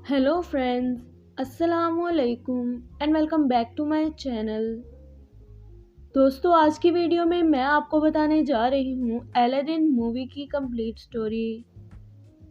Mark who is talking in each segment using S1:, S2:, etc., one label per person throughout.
S1: Hello friends, अस्सलामुअलैकुम and welcome back to my channel. दोस्तों, आज की वीडियो में मैं आपको बताने जा रही हूँ अलादीन मूवी की कंप्लीट स्टोरी।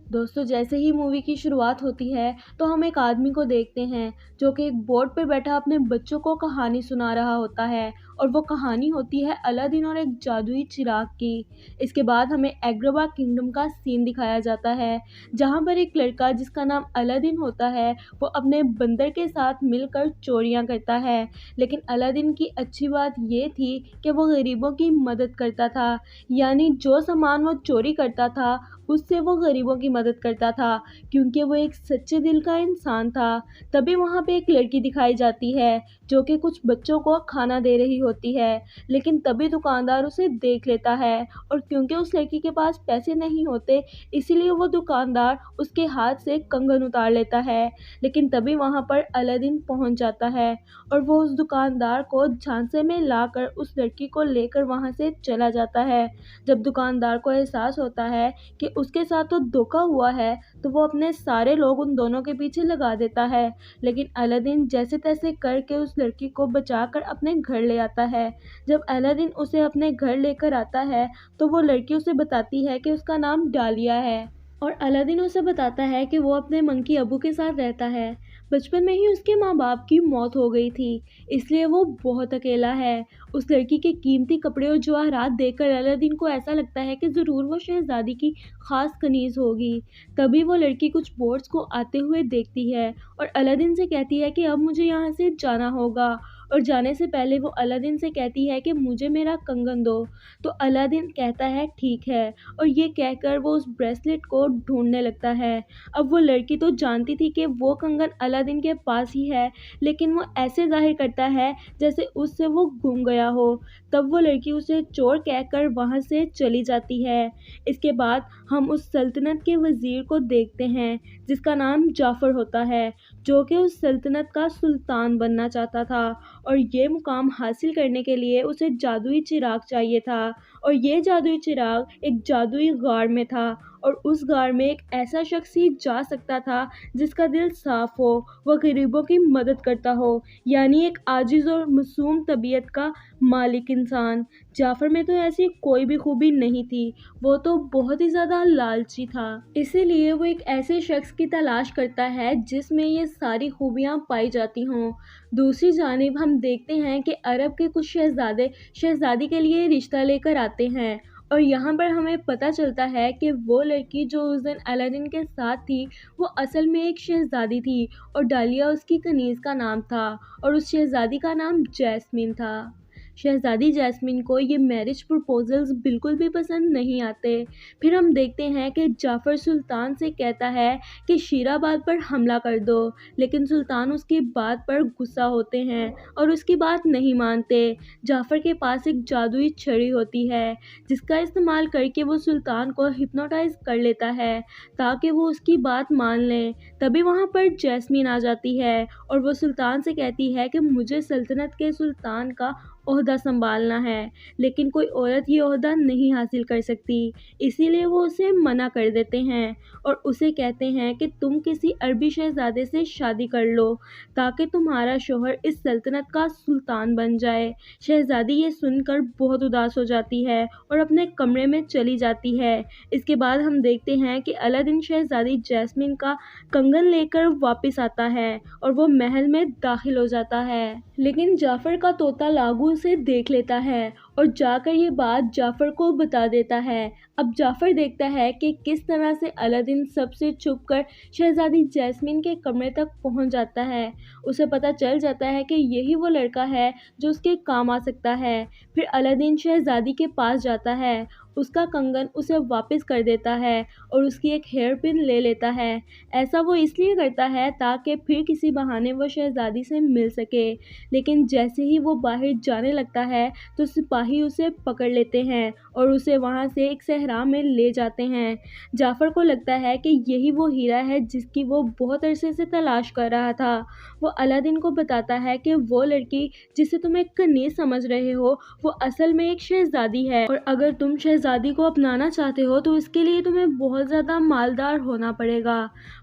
S1: दोस्तों, जैसे ही मूवी की शुरुआत होती है तो हम एक आदमी को देखते हैं जो कि एक बोर्ड पर बैठा अपने बच्चों को कहानी सुना रहा होता है और वो कहानी होती है अलादीन और एक जादुई चिराग की। इसके बाद हमें एग्रबा किंगडम का सीन दिखाया जाता है जहाँ पर एक लड़का जिसका नाम अलादीन होता है वो अपने बंदर के साथ मिलकर चोरियाँ करता है। लेकिन अलादीन की अच्छी बात ये थी कि वो गरीबों की मदद करता था, यानी जो सामान वो चोरी करता था उससे वो गरीबों की मदद करता था क्योंकि वो एक सच्चे दिल का इंसान था। तभी वहाँ पे एक लड़की दिखाई जाती है जो कि कुछ बच्चों को खाना दे रही होती है, लेकिन तभी दुकानदार उसे देख लेता है और क्योंकि उस लड़की के पास पैसे नहीं होते इसीलिए वो दुकानदार उसके हाथ से कंगन उतार लेता है। लेकिन तभी वहाँ पर अलादीन पहुँच जाता है और वो उस दुकानदार को झांसे में लाकर उस लड़की को लेकर वहाँ से चला जाता है। जब दुकानदार को एहसास होता है कि उसके साथ तो धोखा हुआ है तो वो अपने सारे लोग उन दोनों के पीछे लगा देता है। लेकिन अलादीन जैसे तैसे करके उस लड़की को बचाकर अपने घर ले आता है। जब अलादीन उसे अपने घर लेकर आता है तो वो लड़की उसे बताती है कि उसका नाम डालिया है और अलादीन उसे बताता है कि वो अपने मंकी अबू के साथ रहता है। बचपन में ही उसके माँ बाप की मौत हो गई थी, इसलिए वो बहुत अकेला है। उस लड़की के कीमती कपड़े और जवाहरात देखकर अलादीन को ऐसा लगता है कि ज़रूर वो शहज़ादी की ख़ास कनीज़ होगी। तभी वो लड़की कुछ बोट्स को आते हुए देखती है और अलादीन से कहती है कि अब मुझे यहाँ से जाना होगा। और जाने से पहले वो अलादीन से कहती है कि मुझे मेरा कंगन दो। तो अलादीन कहता है ठीक है और ये कहकर वो उस ब्रेसलेट को ढूंढने लगता है। अब वो लड़की तो जानती थी कि वो कंगन अलादीन के पास ही है, लेकिन वो ऐसे ज़ाहिर करता है जैसे उससे वो गुम गया हो। तब वो लड़की उसे चोर कहकर वहाँ से चली जाती है। इसके बाद हम उस सल्तनत के वज़ीर को देखते हैं जिसका नाम जाफ़र होता है, जो कि उस सल्तनत का सुल्तान बनना चाहता था और ये मुकाम हासिल करने के लिए उसे जादुई चिराग चाहिए था। और ये जादुई चिराग एक जादुई गार में था और उस गार में एक ऐसा शख्स ही जा सकता था जिसका दिल साफ हो, वह गरीबों की मदद करता हो, यानी एक आजिज़ और मासूम तबीयत का मालिक इंसान। जाफ़र में तो ऐसी कोई भी खूबी नहीं थी, वो तो बहुत ही ज़्यादा लालची था। इसीलिए वो एक ऐसे शख्स की तलाश करता है जिसमें ये सारी खूबियाँ पाई जाती हों। दूसरी जानिब हम देखते हैं कि अरब के कुछ शहज़ादे शहज़ादी के लिए रिश्ता लेकर आते हैं और यहाँ पर हमें पता चलता है कि वो लड़की जो उस दिन अलादीन के साथ थी वो असल में एक शहज़ादी थी और डालिया उसकी कनीज़ का नाम था और उस शहज़ादी का नाम जैस्मीन था। शहज़ादी जैस्मीन को ये मैरिज प्रपोजल्स बिल्कुल भी पसंद नहीं आते। फिर हम देखते हैं कि जाफ़र सुल्तान से कहता है कि शीराबाद पर हमला कर दो, लेकिन सुल्तान उसकी बात पर गुस्सा होते हैं और उसकी बात नहीं मानते। जाफ़र के पास एक जादुई छड़ी होती है जिसका इस्तेमाल करके वो सुल्तान को हिप्नोटाइज़ कर लेता है ताकि वो उसकी बात मान लें। तभी वहाँ पर जैस्मीन आ जाती है और वो सुल्तान से कहती है कि मुझे सल्तनत के सुल्तान का ओहदा संभालना है, लेकिन कोई औरत ये ओहदा नहीं हासिल कर सकती, इसीलिए वो उसे मना कर देते हैं और उसे कहते हैं कि तुम किसी अरबी शहज़ादे से शादी कर लो ताकि तुम्हारा शौहर इस सल्तनत का सुल्तान बन जाए। शहज़ादी ये सुनकर बहुत उदास हो जाती है और अपने कमरे में चली जाती है। इसके बाद हम देखते हैं कि अलादीन शहज़ादी जैस्मीन का कंगन लेकर वापस आता है और वो महल में दाखिल हो जाता है, लेकिन जाफ़र का तोता लागू उसे देख लेता है और जाकर ये बात जाफ़र को बता देता है। अब जाफ़र देखता है कि किस तरह से अलादीन सबसे छुपकर शहज़ादी जैस्मीन के कमरे तक पहुंच जाता है। उसे पता चल जाता है कि यही वो लड़का है जो उसके काम आ सकता है। फिर अलादीन शहज़ादी के पास जाता है, उसका कंगन उसे वापस कर देता है और उसकी एक हेयर पिन ले लेता है। ऐसा वो इसलिए करता है ताकि फिर किसी बहाने वो शहज़ादी से मिल सके। लेकिन जैसे ही वो बाहर जाने लगता है तो सिपाही सिपाही उसे पकड़ लेते हैं और उसे वहाँ से एक सहरा में ले जाते हैं। जाफ़र को लगता है कि यही वो हीरा है जिसकी वो बहुत अरसे से तलाश कर रहा था। वो अलादीन को बताता है कि वो लड़की जिसे तुम एक कनीज़ समझ रहे हो, वो असल में एक शहज़ादी है, और अगर तुम शहज़ादी को अपनाना चाहते हो तो इसके लिए तुम्हें बहुत ज़्यादा मालदार होना पड़ेगा।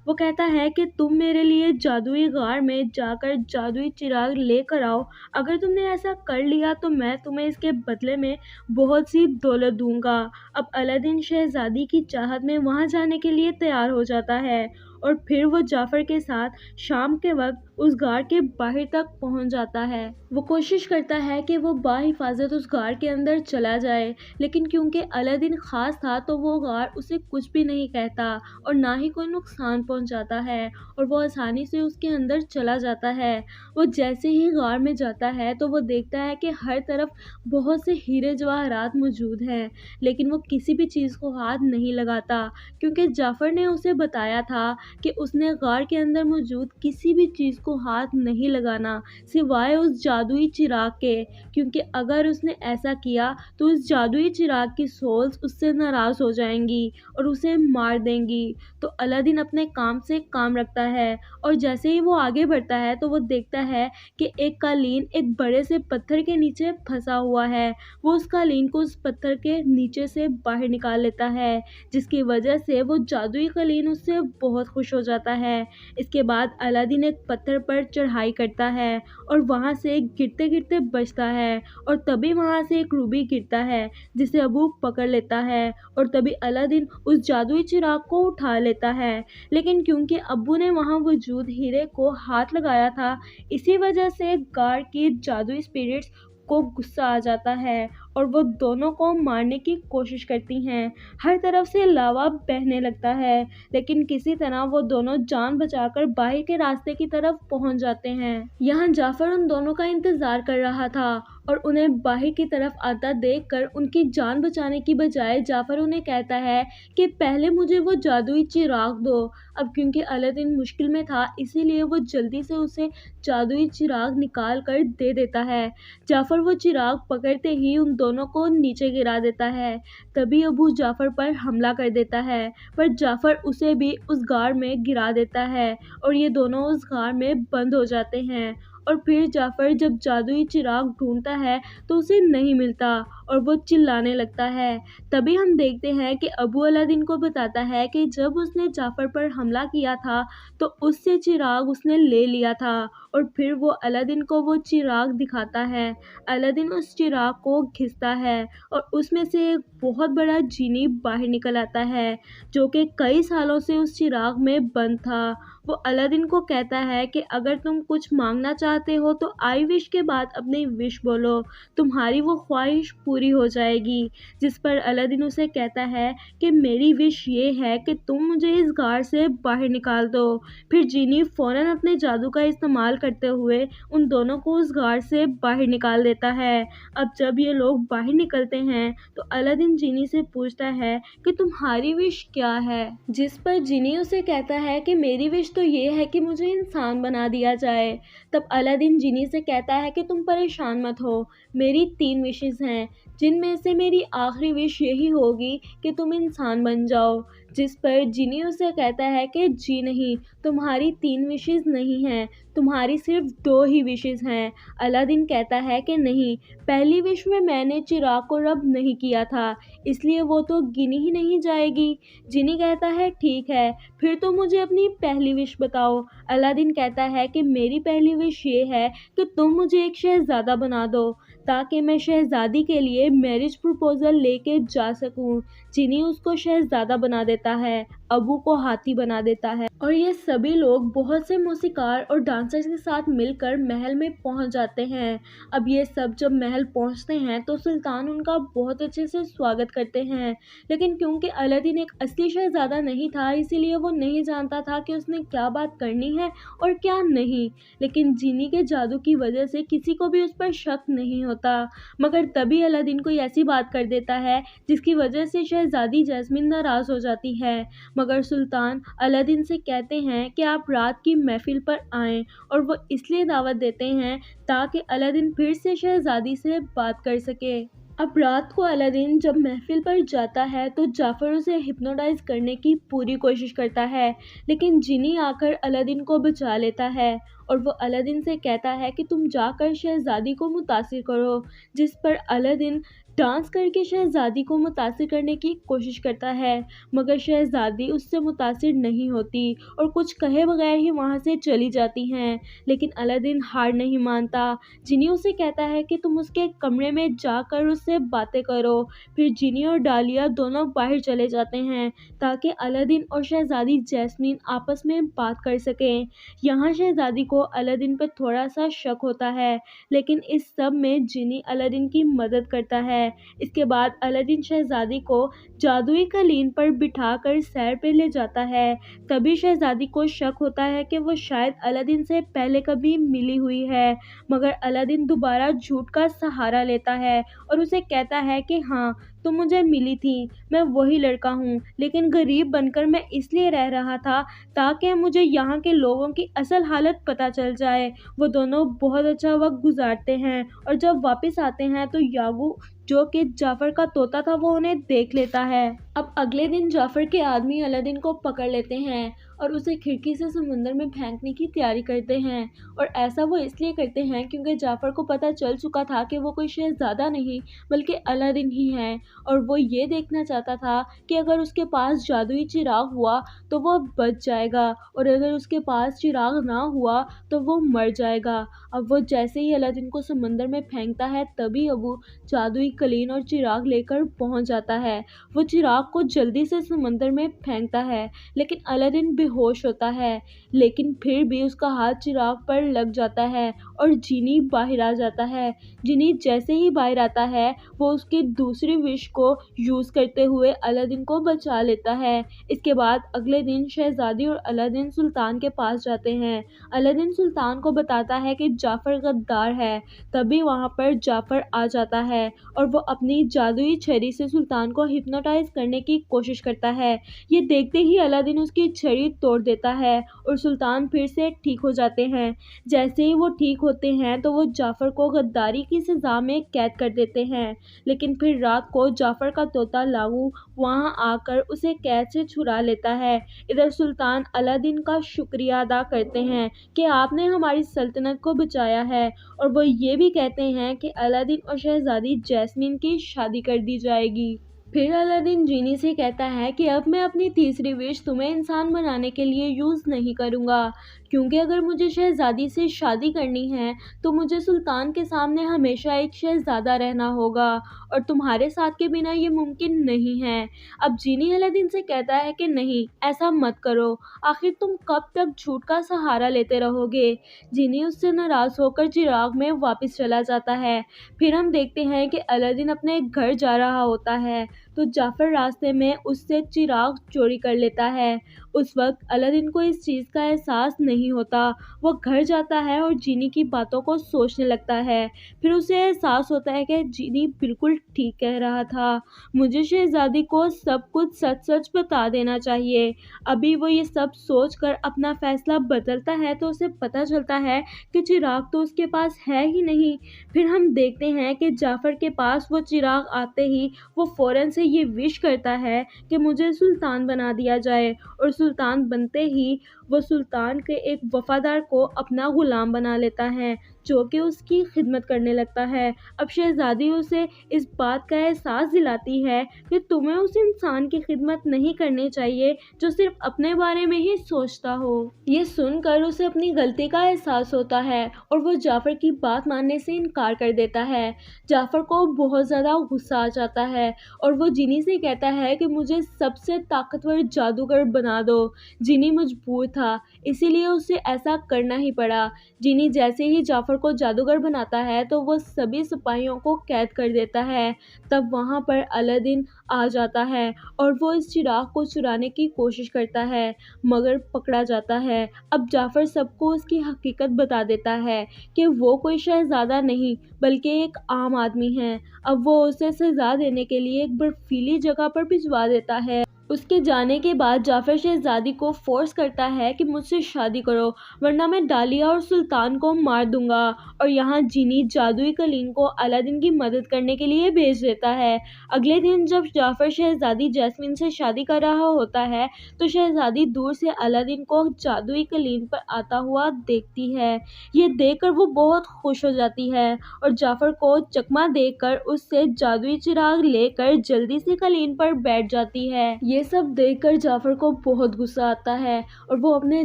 S1: वो कहता है कि तुम मेरे लिए जादुई गार में जाकर जादुई चिराग लेकर आओ। अगर तुमने ऐसा कर लिया तो मैं तुम्हें इसके बदले में बहुत सी दौलत दूंगा। अब अलादीन शहज़ादी की चाहत में वहाँ जाने के लिए तैयार हो जाता है और फिर वो जाफ़र के साथ शाम के वक्त उस गार के बाहर तक पहुंच जाता है। वो कोशिश करता है कि वो बाहिफाजत उस गार के अंदर चला जाए, लेकिन क्योंकि अलादीन ख़ास था तो वो गार उसे कुछ भी नहीं कहता और ना ही कोई नुकसान पहुंचाता है और वो आसानी से उसके अंदर चला जाता है। वो जैसे ही गार में जाता है तो वो देखता है कि हर तरफ बहुत से हीरे जवाहरात मौजूद हैं, लेकिन वो किसी भी चीज़ को हाथ नहीं लगाता क्योंकि जाफ़र ने उसे बताया था कि उसने गार के अंदर मौजूद किसी भी चीज़ को हाथ नहीं लगाना सिवाय उस जादुई चिराग के, क्योंकि अगर उसने ऐसा किया तो उस जादुई चिराग की सोल्स उससे नाराज़ हो जाएंगी और उसे मार देंगी। तो अलादीन अपने काम से काम रखता है और जैसे ही वो आगे बढ़ता है तो वो देखता है कि एक कालीन एक बड़े से पत्थर के नीचे फंसा हुआ है। वो उस कालीन को उस पत्थर के नीचे से बाहर निकाल लेता है, जिसकी वजह से वो जादुई कालीन उससे बहुत खुश हो जाता है। इसके बाद अलादीन एक पत्थर पर चढ़ाई करता है और वहाँ से गिरते गिरते बचता है और तभी वहाँ से एक रूबी गिरता है जिसे अबू पकड़ लेता है और तभी अलादीन उस जादुई चिराग को उठा लेता है। लेकिन क्योंकि अब्बू ने वहाँ मौजूद हीरे को हाथ लगाया था, इसी वजह से गार की जादुई स्पिरिट्स को गुस्सा आ जाता है और वो दोनों को मारने की कोशिश करती हैं। हर तरफ से लावा बहने लगता है, लेकिन किसी तरह वो दोनों जान बचाकर बाहर के रास्ते की तरफ पहुंच जाते हैं। यहाँ जाफ़र उन दोनों का इंतज़ार कर रहा था और उन्हें बाहर की तरफ आता देखकर उनकी जान बचाने की बजाय जाफ़र उन्हें कहता है कि पहले मुझे वो जादुई चिराग दो। अब क्योंकि अलादीन मुश्किल में था इसीलिए वो जल्दी से उसे जादुई चिराग निकाल कर दे देता है। जाफ़र वो चिराग पकड़ते ही उन दोनों को नीचे गिरा देता है। तभी अबू जाफ़र पर हमला कर देता है, पर जाफ़र उसे भी उस गार में गिरा देता है और ये दोनों उस गार में बंद हो जाते हैं। और फिर जाफ़र जब जादुई चिराग ढूंढता है तो उसे नहीं मिलता और वो चिल्लाने लगता है। तभी हम देखते हैं कि अबू अलादीन को बताता है कि जब उसने जाफ़र पर हमला किया था तो उससे चिराग उसने ले लिया था और फिर वो अलादीन को वो चिराग दिखाता है। अलादीन उस चिराग को घिसता है और उसमें से एक बहुत बड़ा जीनी बाहर निकल आता है जो कि कई सालों से उस चिराग में बंद था। वो अलादीन को कहता है कि अगर तुम कुछ मांगना चाहते हो तो आई विश के बाद अपनी विश बोलो, तुम्हारी वो ख्वाहिश पूरी हो जाएगी। जिस पर अलादीन उसे कहता है कि मेरी विश ये है कि तुम मुझे इस गार से बाहर निकाल दो। फिर जीनी फ़ौरन अपने जादू का इस्तेमाल करते हुए उन दोनों को उस गार से बाहर निकाल देता है। अब जब ये लोग बाहर निकलते हैं तो अलादीन जीनी से पूछता है कि तुम्हारी विश क्या है, जिस पर जीनी उसे कहता है कि मेरी विश तो ये है कि मुझे इंसान बना दिया जाए। तब अलादीन जीनी से कहता है कि तुम परेशान मत हो, मेरी 3 विशेस हैं जिनमें से मेरी आखिरी विश यही होगी कि तुम इंसान बन जाओ। जिस पर जीनी उसे कहता है कि जी नहीं, तुम्हारी 3 विशेस नहीं हैं, तुम्हारी सिर्फ 2 ही विशेस हैं। अलादीन कहता है कि नहीं, पहली विश में मैंने चिराग को रब नहीं किया था इसलिए वो तो गिनी ही नहीं जाएगी। जीनी कहता है ठीक है, फिर तो मुझे अपनी पहली विश बताओ। अलादीन कहता है कि मेरी पहली विश ये है कि तुम मुझे एक शहज़ादा बना दो ताकि मैं शहज़ादी के लिए मैरिज प्रपोज़ल लेके जा सकूं। जीनी उसको शहज़ादा बना देता है, अबू को हाथी बना देता है और ये सभी लोग बहुत से मौसीकार और डांसर्स के साथ मिलकर महल में पहुंच जाते हैं। अब ये सब जब महल पहुंचते हैं तो सुल्तान उनका बहुत अच्छे से स्वागत करते हैं, लेकिन क्योंकि अलादीन एक असली शहज़ादा नहीं था इसीलिए वो नहीं जानता था कि उसने क्या बात करनी है और क्या नहीं। लेकिन जीनी के जादू की वजह से किसी को भी उस पर शक नहीं होता, मगर तभी अलादीन कोई ऐसी बात कर देता है जिसकी वजह से शहज़ादी जैस्मिन नाराज़ हो जाती है। मगर सुल्तान अलादीन से कहते हैं कि आप रात की महफिल पर आएं और वो इसलिए दावत देते हैं ताकि अलादीन फिर से शहज़ादी से बात कर सके। अब रात को अलादीन जब महफिल पर जाता है तो जाफ़र उसे हिप्नोटाइज करने की पूरी कोशिश करता है, लेकिन जिनी आकर अलादीन को बचा लेता है और वो अलादीन से कहता है कि तुम जाकर शहज़ादी को मुतासिर करो, जिस पर अलादीन डांस करके शहज़ादी को मुतासिर करने की कोशिश करता है, मगर शहज़ादी उससे मुतासिर नहीं होती और कुछ कहे बगैर ही वहाँ से चली जाती हैं। लेकिन अलादीन हार नहीं मानता। जिनी उसे कहता है कि तुम उसके कमरे में जाकर उससे बातें करो। फिर जिनी और डालिया दोनों बाहर चले जाते हैं ताकि अलादीन और शहज़ादी जैस्मीन आपस में बात कर सकें। यहाँ शहज़ादी को अलादीन पर थोड़ा सा शक होता है, लेकिन इस सब में जिनी अलादीन की मदद करता है। इसके बाद अलादीन शहज़ादी को जादुई कालीन पर बिठाकर सैर पे ले जाता है। तभी शहज़ादी को शक होता है कि वो शायद अलादीन से पहले कभी मिली हुई है, मगर अलादीन दोबारा झूठ का सहारा लेता है और उसे कहता है कि हाँ, तुम मुझे मिली थी, मैं वही लड़का हूँ, लेकिन गरीब बनकर मैं इसलिए रह रहा था ताकि मुझे यहाँ के लोगों की असल हालत पता चल जाए। वो दोनों बहुत अच्छा वक्त गुजारते हैं और जब वापस आते हैं तो यागू, जो कि जाफ़र का तोता था, वो उन्हें देख लेता है। अब अगले दिन जाफ़र के आदमी अलादीन को पकड़ लेते हैं और उसे खिड़की से समुंदर में फेंकने की तैयारी करते हैं, और ऐसा वो इसलिए करते हैं क्योंकि जाफ़र को पता चल चुका था कि वो कोई शहज़ादा नहीं बल्कि अलादीन ही है, और वो ये देखना चाहता था कि अगर उसके पास जादुई चिराग हुआ तो वो बच जाएगा और अगर उसके पास चिराग ना हुआ तो वो मर जाएगा। अब वो जैसे ही अलादीन को समंदर में फेंकता है तभी अबू जादुई कलीन और चिराग लेकर पहुंच जाता है। वो चिराग को जल्दी से समंदर में फेंकता है, लेकिन अलादीन बेहोश होता है, लेकिन फिर भी उसका हाथ चिराग पर लग जाता है और जिनी बाहर आ जाता है। जिनी जैसे ही बाहर आता है वो उसकी दूसरी विश को यूज़ करते हुए अलादीन को बचा लेता है। इसके बाद अगले दिन शहज़ादी और अलादीन सुल्तान के पास जाते हैं। अलादीन सुल्तान को बताता है कि जाफ़र गद्दार है। तभी वहाँ पर जाफ़र आ जाता है और वो अपनी जादुई छड़ी से सुल्तान को हिप्नोटाइज करने की कोशिश करता है। ये देखते ही अलादीन उसकी छड़ी तोड़ देता है और सुल्तान फिर से ठीक हो जाते हैं। जैसे ही वो ठीक होते हैं तो वो जाफ़र को गद्दारी की सज़ा में कैद कर देते हैं, लेकिन फिर रात को जाफ़र का तोता लागू वहाँ आकर उसे कैद से छुड़ा लेता है। इधर सुल्तान अलादीन का शुक्रिया अदा करते हैं कि आपने हमारी सल्तनत को बचाया है, और वो ये भी कहते हैं कि अलादीन और शहज़ादी जैस्मीन की शादी कर दी जाएगी। फिर अलादीन जिनी से कहता है कि अब मैं अपनी तीसरी विश तुम्हें इंसान बनाने के लिए यूज़ नहीं करूँगा, क्योंकि अगर मुझे शहज़ादी से शादी करनी है तो मुझे सुल्तान के सामने हमेशा एक शहज़ादा रहना होगा, और तुम्हारे साथ के बिना ये मुमकिन नहीं है। अब जिनी अलादीन से कहता है कि नहीं, ऐसा मत करो, आखिर तुम कब तक झूठ का सहारा लेते रहोगे। जिनी उससे नाराज़ होकर चिराग में वापस चला जाता है। फिर हम देखते हैं कि अलादीन अपने घर जा रहा होता है तो जाफ़र रास्ते में उससे चिराग चोरी कर लेता है। उस वक्त अलादीन को इस चीज़ का एहसास नहीं होता। वो घर जाता है और जिनी की बातों को सोचने लगता है। फिर उसे एहसास होता है कि जिनी बिल्कुल ठीक कह रहा था, मुझे शहज़ादी को सब कुछ सच-सच बता देना चाहिए। अभी वो ये सब सोचकर अपना फ़ैसला बदलता है तो उसे पता चलता है कि चिराग तो उसके पास है ही नहीं। फिर हम देखते हैं कि जाफ़र के पास वो चिराग आते ही वो फ़ौरन से ये विश करता है कि मुझे सुल्तान बना दिया जाए, और सुल्तान बनते ही वो सुल्तान के एक वफ़ादार को अपना ग़ुलाम बना लेता है, जो कि उसकी खिदमत करने लगता है। अब शहज़ादी उसे इस बात का एहसास दिलाती है कि तुम्हें उस इंसान की खिदमत नहीं करनी चाहिए जो सिर्फ अपने बारे में ही सोचता हो। ये सुनकर उसे अपनी गलती का एहसास होता है और वो जाफ़र की बात मानने से इनकार कर देता है। जाफ़र को बहुत ज़्यादा गुस्सा आ जाता है और वो जिनी से कहता है कि मुझे सबसे ताकतवर जादूगर बना दो। जिनी मजबूर था, इसीलिए उसे ऐसा करना ही पड़ा। जिनी जैसे ही जाफ़र को जादूगर बनाता है तो वो सभी सिपाहियों को कैद कर देता है। तब वहाँ पर अलादीन आ जाता है और वो इस चिराग को चुराने की कोशिश करता है, मगर पकड़ा जाता है। अब जाफ़र सबको उसकी हकीकत बता देता है कि वो कोई शहज़ादा नहीं बल्कि एक आम आदमी है। अब वो उसे सज़ा देने के लिए एक बर्फीली जगह पर भिजवा देता है। उसके जाने के बाद जाफ़र शहज़ादी को फ़ोर्स करता है कि मुझसे शादी करो, वरना मैं डालिया और सुल्तान को मार दूँगा। और यहाँ जीनी जादुई कलीन को अलादीन की मदद करने के लिए भेज देता है। अगले दिन जब जाफ़र शहज़ादी जैस्मिन से शादी कर रहा होता है, तो शहज़ादी दूर से अलादीन को जादुई कलीन पर आता हुआ देखती है। ये देखकर वो बहुत खुश हो जाती है और जाफ़र को चकमा देकर उससे जादुई चिराग लेकर जल्दी से कलीन पर बैठ जाती है। ये सब देखकर जाफ़र को बहुत गुस्सा आता है और वो अपने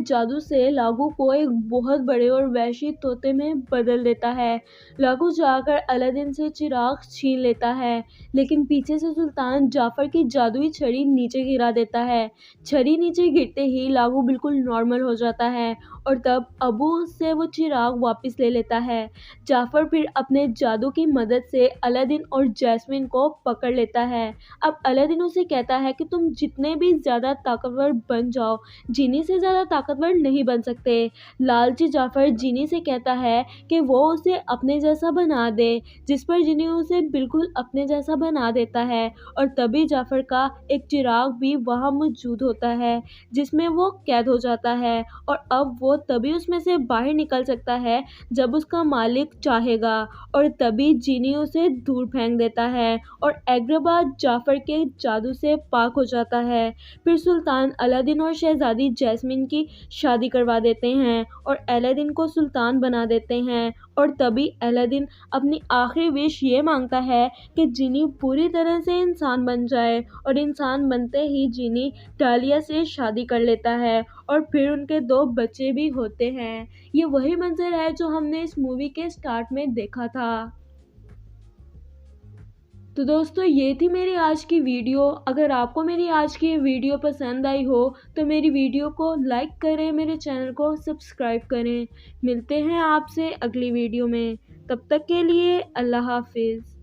S1: जादू से लागू को एक बहुत बड़े और वहशी तोते में बदल देता है। लागू जाकर अलादीन से चिराग छीन लेता है, लेकिन पीछे से सुल्तान जाफ़र की जादुई छड़ी नीचे गिरा देता है। छड़ी नीचे गिरते ही लागू बिल्कुल नॉर्मल हो जाता है और तब अबू उससे वो चिराग वापस ले लेता है। जाफ़र फिर अपने जादू की मदद से अलादीन और जैस्मिन को पकड़ लेता है। अब अलादीन उसे कहता है कि तुम जितने भी ज़्यादा ताकतवर बन जाओ, जीनी से ज़्यादा ताकतवर नहीं बन सकते। लालची जाफ़र जीनी से कहता है कि वो उसे अपने जैसा बना दे, जिस पर जीनी उसे बिल्कुल अपने जैसा बना देता है और तभी जाफ़र का एक चिराग भी वहाँ मौजूद होता है, जिसमें वो कैद हो जाता है और अब वो तभी उसमें से बाहर निकल सकता है जब उसका मालिक चाहेगा। और तभी जीनी उसे दूर फेंक देता है और एग्रबा जाफ़र के जादू से पाक हो जाता है। फिर सुल्तान अलादीन और शहज़ादी जैस्मिन की शादी करवा देते हैं और अलादीन को सुल्तान बना देते हैं। और तभी अलादीन अपनी आखिरी विश ये मांगता है कि जीनी पूरी तरह से इंसान बन जाए और इंसान बनते ही जीनी डालिया से शादी कर लेता है और फिर उनके 2 बच्चे भी होते हैं। ये वही मंज़र है जो हमने इस मूवी के स्टार्ट में देखा था। तो दोस्तों ये थी मेरी आज की वीडियो। अगर आपको मेरी आज की वीडियो पसंद आई हो तो मेरी वीडियो को लाइक करें, मेरे चैनल को सब्सक्राइब करें। मिलते हैं आपसे अगली वीडियो में, तब तक के लिए अल्लाह हाफ़िज़।